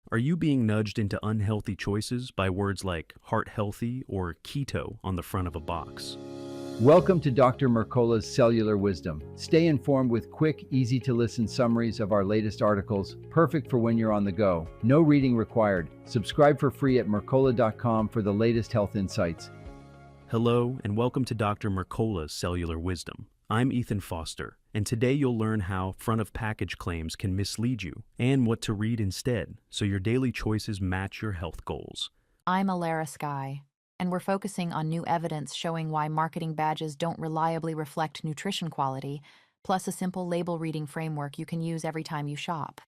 Are you being nudged into unhealthy choices by words like heart healthy or keto on the front of a box? Welcome to Dr. Mercola's Cellular Wisdom. Stay informed with quick, easy to listen summaries of our latest articles, perfect for when you're on the go. No reading required. Subscribe for free at mercola.com for the latest health insights. Hello, and welcome to Dr. Mercola's Cellular Wisdom. I'm Ethan Foster, and today you'll learn how front-of-package claims can mislead you and what to read instead so your daily choices match your health goals. I'm Alara Sky, and we're focusing on new evidence showing why marketing badges don't reliably reflect nutrition quality, plus a simple label reading framework you can use every time you shop.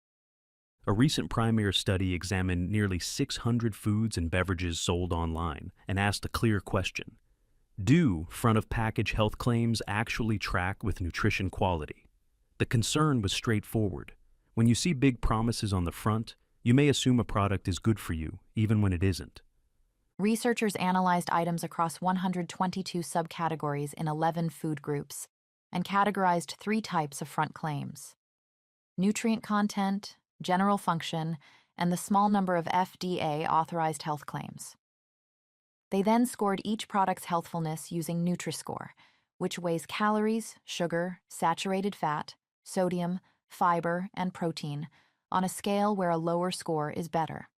A recent Premier study examined nearly 600 foods and beverages sold online and asked a clear question. Do front-of-package health claims actually track with nutrition quality? The concern was straightforward. When you see big promises on the front, you may assume a product is good for you, even when it isn't. Researchers analyzed items across 122 subcategories in 11 food groups and categorized 3 types of front claims: nutrient content, general function, and the small number of FDA-authorized health claims. They then scored each product's healthfulness using Nutri-Score, which weighs calories, sugar, saturated fat, sodium, fiber, and protein on a scale where a lower score is better.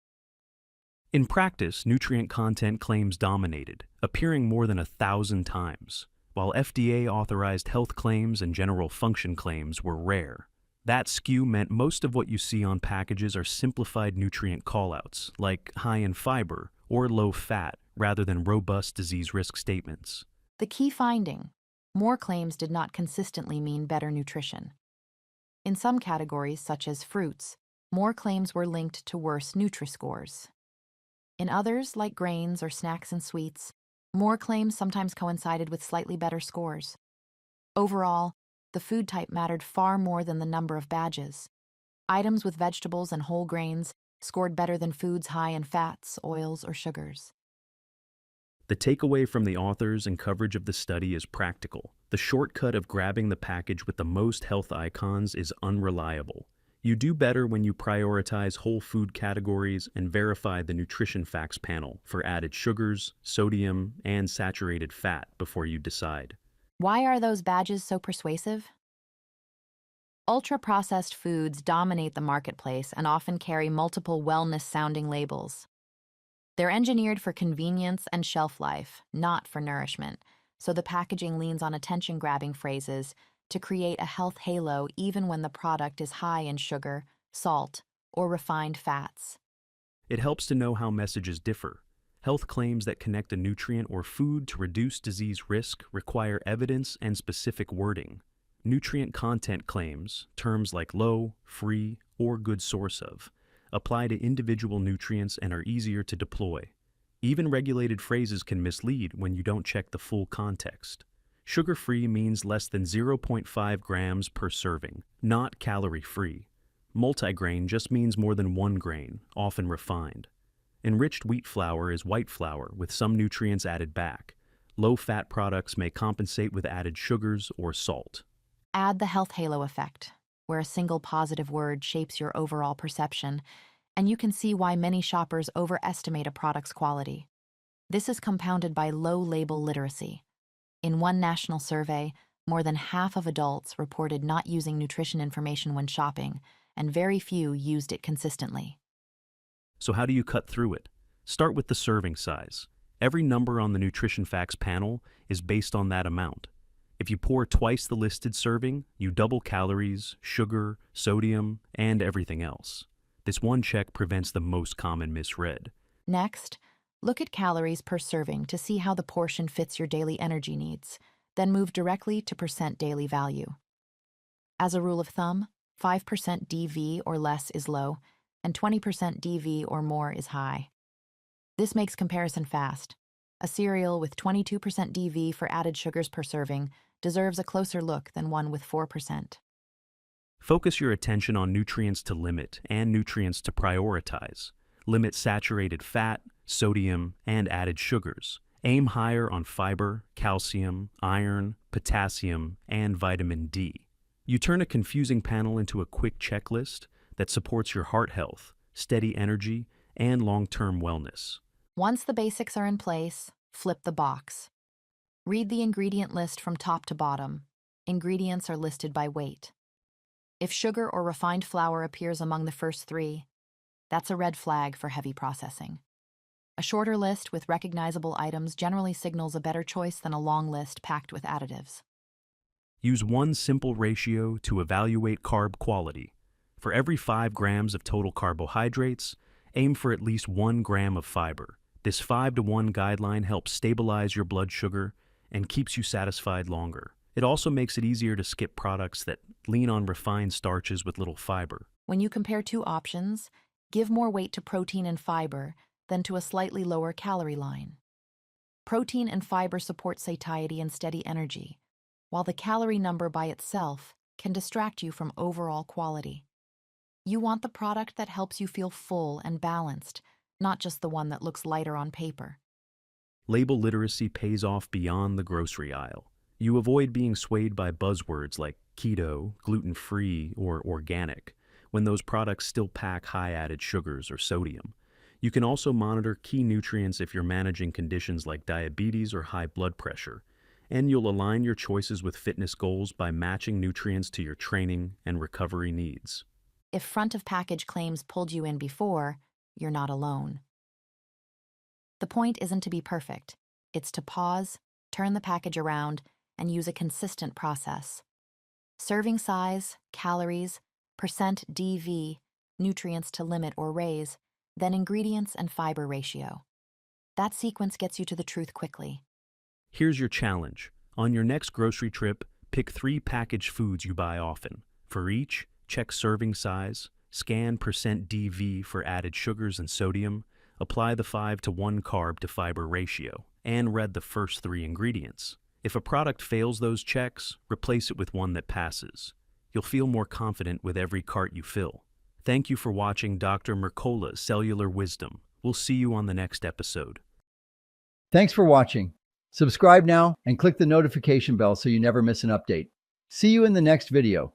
In practice, nutrient content claims dominated, appearing more than 1,000 times, while FDA-authorized health claims and general function claims were rare. That skew meant most of what you see on packages are simplified nutrient callouts, like high in fiber or low fat, rather than robust disease risk statements. The key finding: more claims did not consistently mean better nutrition. In some categories, such as fruits, more claims were linked to worse Nutri-Scores. In others, like grains or snacks and sweets, more claims sometimes coincided with slightly better scores. Overall, the food type mattered far more than the number of badges. Items with vegetables and whole grains scored better than foods high in fats, oils, or sugars. The takeaway from the authors and coverage of the study is practical. The shortcut of grabbing the package with the most health icons is unreliable. You do better when you prioritize whole food categories and verify the nutrition facts panel for added sugars, sodium, and saturated fat before you decide. Why are those badges so persuasive? Ultra-processed foods dominate the marketplace and often carry multiple wellness-sounding labels. They're engineered for convenience and shelf life, not for nourishment, so the packaging leans on attention-grabbing phrases to create a health halo even when the product is high in sugar, salt, or refined fats. It helps to know how messages differ. Health claims that connect a nutrient or food to reduce disease risk require evidence and specific wording. Nutrient content claims, terms like low, free, or good source of, apply to individual nutrients and are easier to deploy. Even regulated phrases can mislead when you don't check the full context. Sugar-free means less than 0.5 grams per serving, not calorie-free. Multigrain just means more than 1 grain, often refined. Enriched wheat flour is white flour with some nutrients added back. Low-fat products may compensate with added sugars or salt. Add the health halo effect, where a single positive word shapes your overall perception, and you can see why many shoppers overestimate a product's quality. This is compounded by low label literacy. In one national survey, more than half of adults reported not using nutrition information when shopping, and very few used it consistently. So how do you cut through it? Start with the serving size. Every number on the nutrition facts panel is based on that amount. If you pour twice the listed serving, you double calories, sugar, sodium, and everything else. This one check prevents the most common misread. Next, look at calories per serving to see how the portion fits your daily energy needs, then move directly to percent daily value. As a rule of thumb, 5% DV or less is low, and 20% DV or more is high. This makes comparison fast. A cereal with 22% DV for added sugars per serving deserves a closer look than one with 4%. Focus your attention on nutrients to limit and nutrients to prioritize. Limit saturated fat, sodium, and added sugars. Aim higher on fiber, calcium, iron, potassium, and vitamin D. You turn a confusing panel into a quick checklist that supports your heart health, steady energy, and long-term wellness. Once the basics are in place, flip the box. Read the ingredient list from top to bottom. Ingredients are listed by weight. If sugar or refined flour appears among the first three, that's a red flag for heavy processing. A shorter list with recognizable items generally signals a better choice than a long list packed with additives. Use one simple ratio to evaluate carb quality. For every 5 grams of total carbohydrates, aim for at least 1 gram of fiber. This 5-to-1 guideline helps stabilize your blood sugar and keeps you satisfied longer. It also makes it easier to skip products that lean on refined starches with little fiber. When you compare two options, give more weight to protein and fiber than to a slightly lower calorie line. Protein and fiber support satiety and steady energy, while the calorie number by itself can distract you from overall quality. You want the product that helps you feel full and balanced, not just the one that looks lighter on paper. Label literacy pays off beyond the grocery aisle. You avoid being swayed by buzzwords like keto, gluten-free, or organic, when those products still pack high added sugars or sodium. You can also monitor key nutrients if you're managing conditions like diabetes or high blood pressure, and you'll align your choices with fitness goals by matching nutrients to your training and recovery needs. If front-of-package claims pulled you in before, you're not alone. The point isn't to be perfect. It's to pause, turn the package around, and use a consistent process. Serving size, calories, percent DV, nutrients to limit or raise, then ingredients and fiber ratio. That sequence gets you to the truth quickly. Here's your challenge. On your next grocery trip, pick 3 packaged foods you buy often. For each, check serving size, scan percent DV for added sugars and sodium, apply the 5-to-1 carb to fiber ratio, and read the first 3 ingredients. If a product fails those checks, replace it with one that passes. You'll feel more confident with every cart you fill. Thank you for watching Dr. Mercola's Cellular Wisdom. We'll see you on the next episode. Thanks for watching. Subscribe now and click the notification bell so you never miss an update. See you in the next video.